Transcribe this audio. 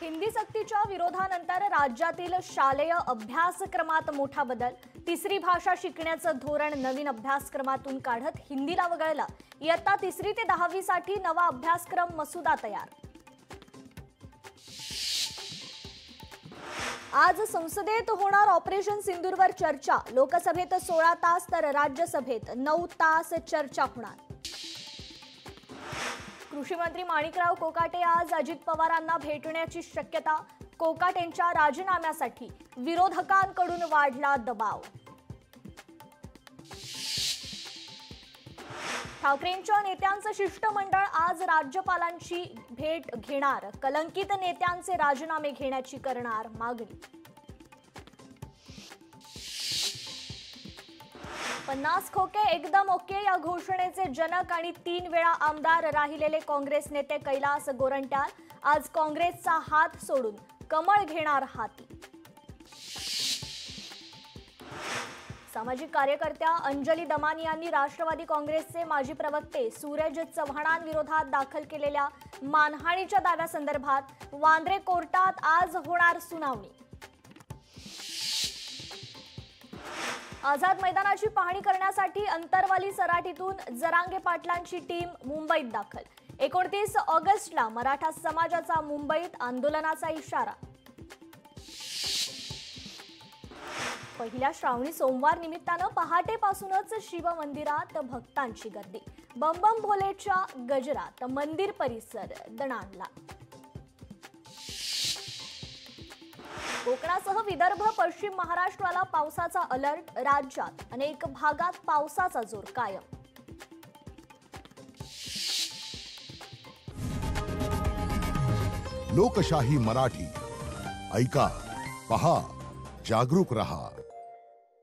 हिंदी सक्तीच्या विरोधानंतर राज्यातील शालेय अभ्यासक्रमात मोठा बदल। तिसरी भाषा शिकण्याचं धोरण नवीन अभ्यासक्रमातून काढत हिंदीला वगळलं। इयत्ता 3री ते 10वी साठी नवा अभ्यासक्रम मसुदा तयार। आज संसदेत होणार ऑपरेशन सिंदूरवर चर्चा। लोकसभेत 16 तास तर राज्यसभेत 9 तास चर्चा होणार। कृषी मंत्री माणिकराव कोकाटे आज अजित पवारांना भेटण्याची शक्यता। कोकाटेंच्या राजीनाम्यासाठी विरोधकांकडून वाढला दबाव। ठाकरेंच्या नेत्यांचं शिष्टमंडळ आज राज्यपालांची भेट घेणार। कलंकित नेत्यांचे राजीनामे घेण्याची करणार मागणी। 50 खोके एकदम ओके या घोषणेचे जनक आणि 3 वेळा आमदार राहिलेले काँग्रेस नेते कैलास गोरंट्याल आज काँग्रेसचा हात सोडून कमळ घेणार हाती। सामाजिक कार्यकर्त्या अंजली दमानी यांनी राष्ट्रवादी काँग्रेसचे माजी प्रवक्ते सूरज चव्हाणांविरोधात दाखल केलेल्या मानहानीच्या दाव्यासंदर्भात वांद्रे कोर्टात आज होणार सुनावणी। आझाद मैदानाची पाहणी करण्यासाठी अंतरवाली सराटीतून जरांगे पाटलांची टीम मुंबईत दाखल। 29 ऑगस्टला मराठा समाजाचा मुंबईत आंदोलनाचा इशारा। पहिल्या श्रावणी सोमवार निमित्तानं पहाटेपासूनच शिवमंदिरात भक्तांची गर्दी। बम बम भोलेच्या गजरात मंदिर परिसर दणाणला। कोकणासह विदर्भ पश्चिम महाराष्ट्राला पावसाचा अलर्ट। राज्यात अनेक भागात पावसाचा जोर कायम। लोकशाही मराठी ऐका, पहा, जागरूक रहा।